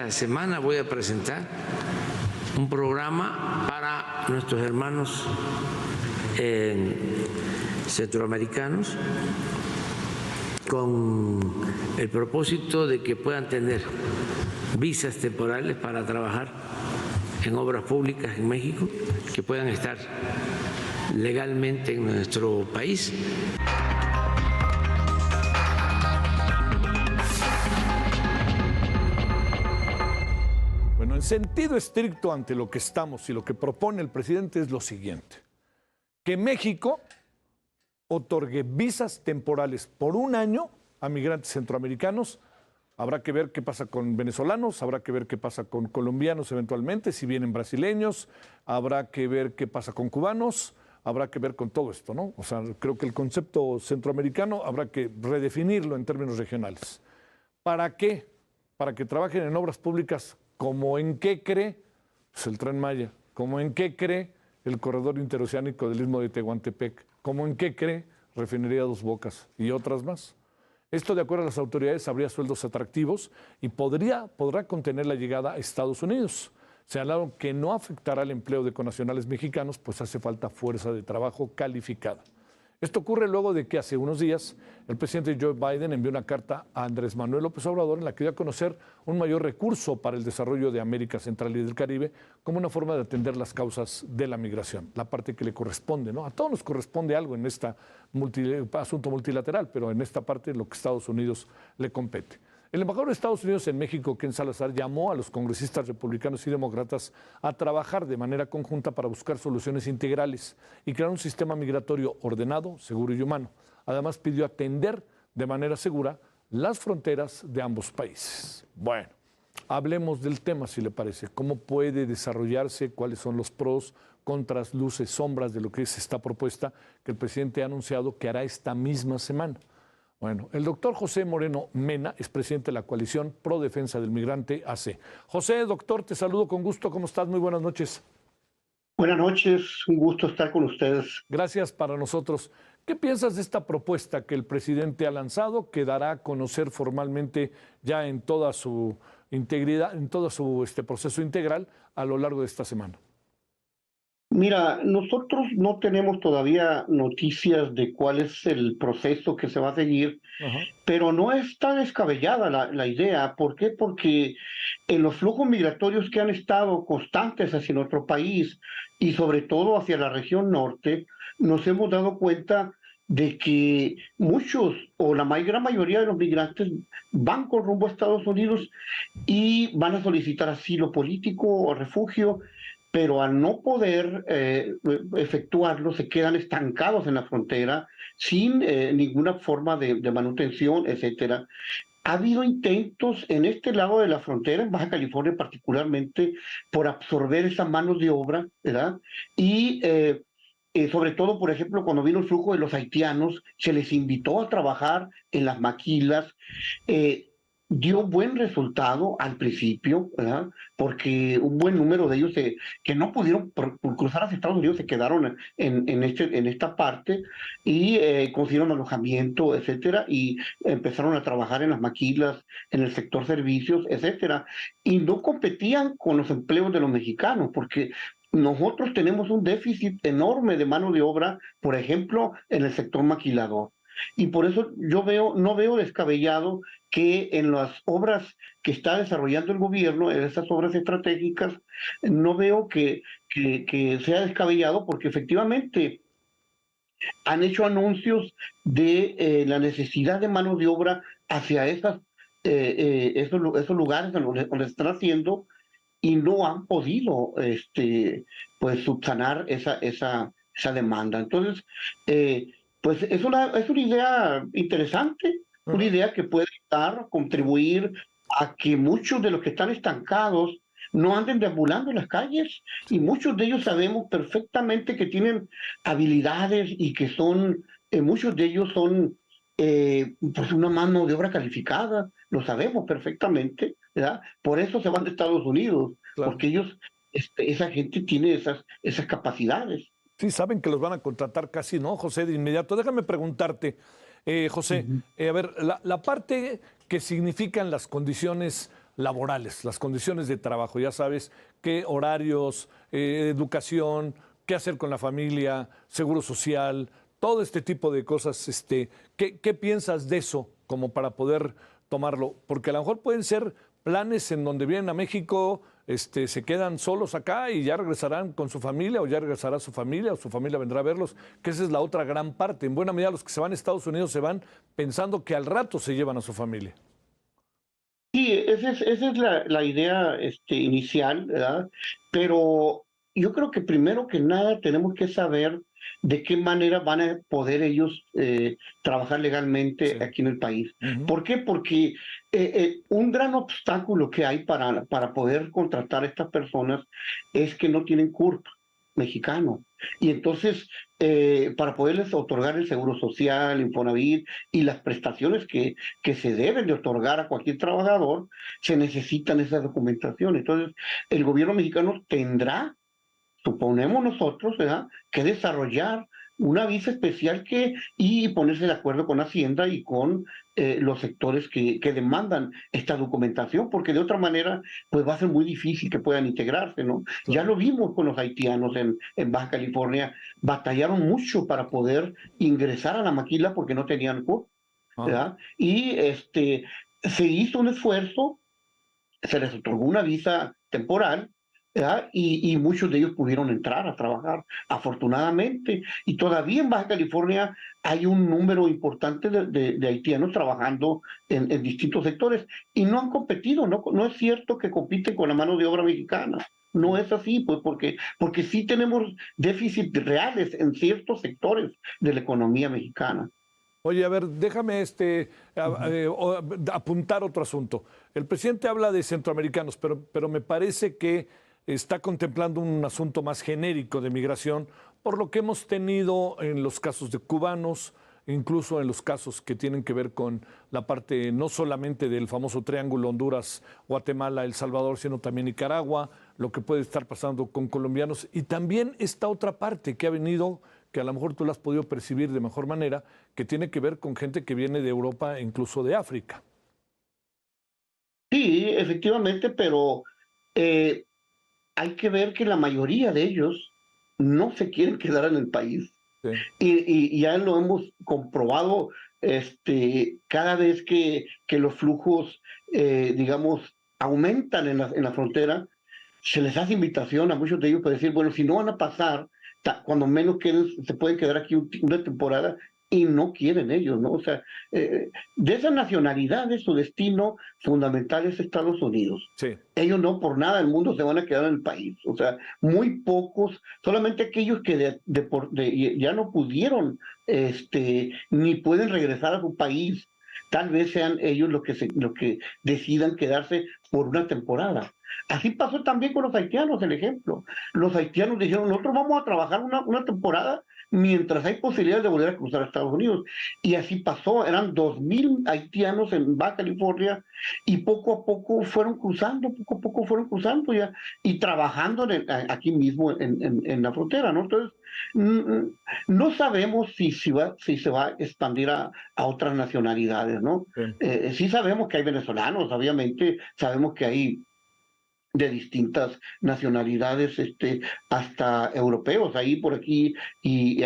esta semana voy a presentar un programa para nuestros hermanos centroamericanos con el propósito de que puedan tener visas temporales para trabajar en obras públicas en México, que puedan estar legalmente en nuestro país. Bueno, en sentido estricto ante lo que estamos y lo que propone el presidente es lo siguiente: que México otorgue visas temporales por un año a migrantes centroamericanos. Habrá que ver qué pasa con venezolanos, habrá que ver qué pasa con colombianos eventualmente, si vienen brasileños, habrá que ver qué pasa con cubanos, habrá que ver con todo esto, ¿no? O sea, creo que el concepto centroamericano habrá que redefinirlo en términos regionales. ¿Para qué? Para que trabajen en obras públicas como en qué cree pues el Tren Maya, como en qué cree el corredor interoceánico del Istmo de Tehuantepec, como en qué cree Refinería Dos Bocas y otras más. Esto, de acuerdo a las autoridades, habría sueldos atractivos y podrá contener la llegada a Estados Unidos. Señalaron que no afectará el empleo de connacionales mexicanos, pues hace falta fuerza de trabajo calificada. Esto ocurre luego de que hace unos días el presidente Joe Biden envió una carta a Andrés Manuel López Obrador en la que dio a conocer un mayor recurso para el desarrollo de América Central y del Caribe como una forma de atender las causas de la migración, la parte que le corresponde, ¿no? A todos nos corresponde algo en este asunto multilateral, pero en esta parte lo que a Estados Unidos le compete. El embajador de Estados Unidos en México, Ken Salazar, llamó a los congresistas republicanos y demócratas a trabajar de manera conjunta para buscar soluciones integrales y crear un sistema migratorio ordenado, seguro y humano. Además, pidió atender de manera segura las fronteras de ambos países. Bueno, hablemos del tema, si le parece. ¿Cómo puede desarrollarse? ¿Cuáles son los pros, contras, luces, sombras de lo que es esta propuesta que el presidente ha anunciado que hará esta misma semana? Bueno, el doctor José Moreno Mena es presidente de la coalición Pro Defensa del Migrante AC. José, doctor, te saludo con gusto. ¿Cómo estás? Muy buenas noches. Buenas noches, un gusto estar con ustedes. Gracias para nosotros. ¿Qué piensas de esta propuesta que el presidente ha lanzado, que dará a conocer formalmente ya en toda su integridad, en todo su proceso integral a lo largo de esta semana? Mira, nosotros no tenemos todavía noticias de cuál es el proceso que se va a seguir, pero no está descabellada la idea. ¿Por qué? Porque en los flujos migratorios que han estado constantes hacia nuestro país y sobre todo hacia la región norte, nos hemos dado cuenta de que muchos o la gran mayoría de los migrantes van con rumbo a Estados Unidos y van a solicitar asilo político o refugio, pero al no poder efectuarlo, se quedan estancados en la frontera sin ninguna forma de manutención, etcétera. Ha habido intentos en este lado de la frontera, en Baja California particularmente, por absorber esa mano de obra, ¿verdad? Y sobre todo, por ejemplo, cuando vino el flujo de los haitianos, se les invitó a trabajar en las maquilas. Dio buen resultado al principio, ¿verdad? Porque un buen número de ellos que no pudieron por cruzar hacia Estados Unidos se quedaron en esta parte y consiguieron alojamiento, etcétera, y empezaron a trabajar en las maquilas, en el sector servicios, etcétera, y no competían con los empleos de los mexicanos, porque nosotros tenemos un déficit enorme de mano de obra, por ejemplo, en el sector maquilador. Y por eso yo no veo descabellado que en las obras que está desarrollando el gobierno, en estas obras estratégicas, no veo que sea descabellado, porque efectivamente han hecho anuncios de la necesidad de mano de obra hacia esos lugares donde están haciendo, y no han podido pues subsanar esa demanda. Entonces, pues es una idea interesante, una idea que puede contribuir a que muchos de los que están estancados no anden deambulando en las calles, y muchos de ellos sabemos perfectamente que tienen habilidades y que muchos de ellos son pues una mano de obra calificada, lo sabemos perfectamente, ¿verdad? Por eso se van de Estados Unidos, claro, porque ellos, esa gente tiene esas capacidades. Sí, saben que los van a contratar casi, ¿no, José? De inmediato. Déjame preguntarte, José, a ver, la parte que significan las condiciones laborales, las condiciones de trabajo. Ya sabes qué horarios, educación, qué hacer con la familia, seguro social, todo este tipo de cosas. ¿Qué piensas de eso como para poder tomarlo? Porque a lo mejor pueden ser planes en donde vienen a México, se quedan solos acá y ya regresarán con su familia, o ya regresará su familia, o su familia vendrá a verlos, que esa es la otra gran parte. En buena medida los que se van a Estados Unidos se van pensando que al rato se llevan a su familia. Sí, esa es la idea inicial, ¿verdad? Pero yo creo que primero que nada tenemos que saber de qué manera van a poder ellos trabajar legalmente Sí. aquí en el país. Ujú. ¿Por qué? Porque un gran obstáculo que hay para poder contratar a estas personas es que no tienen CURP mexicano. Y entonces, para poderles otorgar el seguro social, Infonavit y las prestaciones que se deben de otorgar a cualquier trabajador, se necesitan esa documentación. Entonces, el gobierno mexicano tendrá, suponemos nosotros, ¿verdad?, que desarrollar una visa especial y ponerse de acuerdo con Hacienda y con los sectores que demandan esta documentación, porque de otra manera pues va a ser muy difícil que puedan integrarse, ¿no? Ya Claro. lo vimos con los haitianos en Baja California, batallaron mucho para poder ingresar a la maquila porque no tenían CURP, Ajá. ¿verdad? Y se hizo un esfuerzo, se les otorgó una visa temporal, ¿verdad? Y muchos de ellos pudieron entrar a trabajar, afortunadamente. Y todavía en Baja California hay un número importante de haitianos trabajando en distintos sectores y no han competido, no es cierto que compiten con la mano de obra mexicana. No es así, pues porque sí tenemos déficits reales en ciertos sectores de la economía mexicana. Oye, a ver, déjame apuntar otro asunto. El presidente habla de centroamericanos, pero me parece que está contemplando un asunto más genérico de migración, por lo que hemos tenido en los casos de cubanos, incluso en los casos que tienen que ver con la parte no solamente del famoso triángulo Honduras, Guatemala, El Salvador, sino también Nicaragua, lo que puede estar pasando con colombianos, y también esta otra parte que ha venido, que a lo mejor tú la has podido percibir de mejor manera, que tiene que ver con gente que viene de Europa e incluso de África. Sí, efectivamente, pero eh, hay que ver que la mayoría de ellos no se quieren quedar en el país. Sí. Y ya lo hemos comprobado cada vez que los flujos, digamos, aumentan en la frontera, se les hace invitación a muchos de ellos para decir, bueno, si no van a pasar, cuando menos queden, se pueden quedar aquí una temporada y no quieren ellos, ¿no? O sea, de esas nacionalidades, su destino fundamental es Estados Unidos. Sí. Ellos no por nada del mundo se van a quedar en el país. O sea, muy pocos, solamente aquellos que ya no pudieron, ni pueden regresar a su país, tal vez sean ellos los que decidan quedarse por una temporada. Así pasó también con los haitianos, el ejemplo. Los haitianos dijeron, nosotros vamos a trabajar una temporada mientras hay posibilidad de volver a cruzar a Estados Unidos. Y así pasó, eran 2,000 haitianos en Baja California y poco a poco fueron cruzando ya y trabajando aquí mismo en la frontera, ¿no? Entonces, no sabemos si se va a expandir a otras nacionalidades, ¿no? Sí. Sí sabemos que hay venezolanos, obviamente, sabemos que hay de distintas nacionalidades, hasta europeos, ahí por aquí, y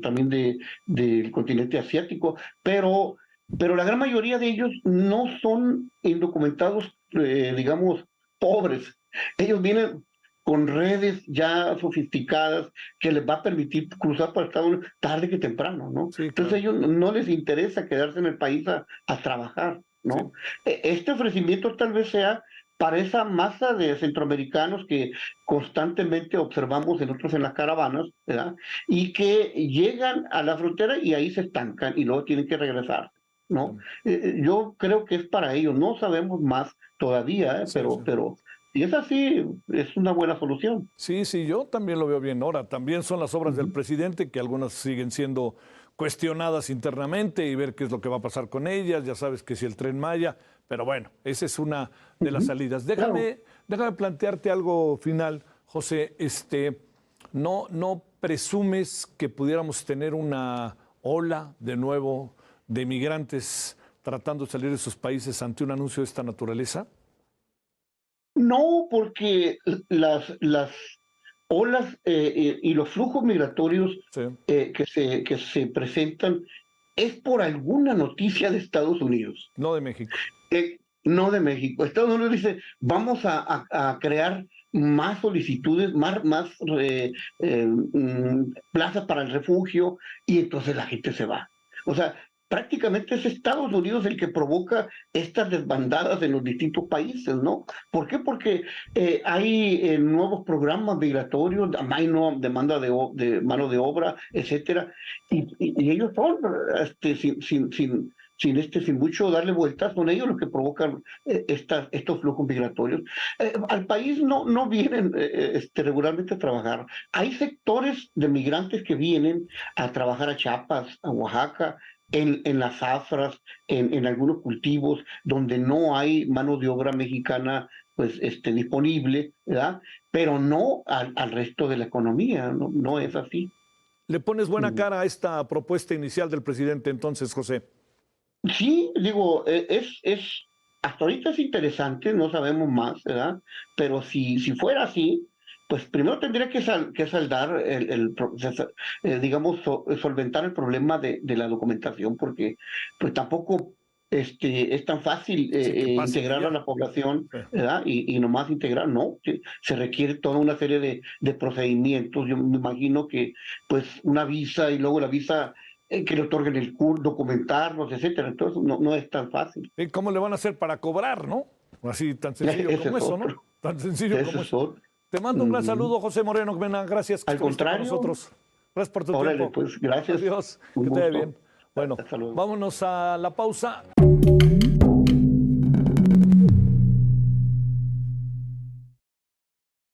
también del continente asiático, pero la gran mayoría de ellos no son indocumentados, digamos, pobres. Ellos vienen con redes ya sofisticadas que les va a permitir cruzar por Estados Unidos tarde que temprano, ¿no? Sí, Entonces a claro. ellos no les interesa quedarse en el país a trabajar, Sí. ¿no? Este ofrecimiento tal vez sea para esa masa de centroamericanos que constantemente observamos nosotros en las caravanas, ¿verdad? Y que llegan a la frontera y ahí se estancan y luego tienen que regresar, ¿no? Yo creo que es para ellos, no sabemos más todavía, Sí, sí. pero si es así, es una buena solución. Sí, sí, yo también lo veo bien. Ahora, también son las obras del Ujú. presidente, que algunas siguen siendo cuestionadas internamente y ver qué es lo que va a pasar con ellas. Ya sabes que si el Tren Maya, pero bueno, esa es una de las Ujú. salidas. Claro. Déjame plantearte algo final, José. ¿No presumes que pudiéramos tener una ola de nuevo de migrantes tratando de salir de sus países ante un anuncio de esta naturaleza? No, porque las olas y los flujos migratorios Sí. que se presentan es por alguna noticia de Estados Unidos, No de México. no de México. Estados Unidos dice, vamos a crear más solicitudes, plazas para el refugio, y entonces la gente se va. O sea, prácticamente es Estados Unidos el que provoca estas desbandadas en los distintos países, ¿no? ¿Por qué? Porque hay nuevos programas migratorios, hay nueva demanda de mano de obra, etcétera, y ellos son, sin mucho darle vueltas, son ellos los que provocan estos flujos migratorios. Al país no vienen regularmente a trabajar. Hay sectores de migrantes que vienen a trabajar a Chiapas, a Oaxaca, en las zafras, en algunos cultivos donde no hay mano de obra mexicana pues disponible, ¿verdad? Pero no al resto de la economía, no es así. ¿Le pones buena cara a esta propuesta inicial del presidente entonces, José? Sí, digo, hasta ahorita es interesante, no sabemos más, ¿verdad? Pero si fuera así, pues primero tendría que saldar digamos, solventar el problema de la documentación, porque pues tampoco es tan fácil Sí, que pase integrar a ya. la población, Sí. ¿verdad? Y nomás integrar, no, se requiere toda una serie de procedimientos. Yo me imagino que pues una visa y luego la visa que le otorguen el CUR, documentarnos, etcétera. Entonces, no es tan fácil. ¿Y cómo le van a hacer para cobrar, no? Así, tan sencillo Ese como es eso, ¿no? otro. Tan sencillo Ese como es eso. otro. Te mando un gran saludo, José Moreno Mena. Gracias que Al estuviste con contrario, nosotros. Gracias por tu órale, tiempo. pues gracias. Adiós. Un Que te vaya gusto. bien. Bueno, Hasta luego. vámonos a la pausa.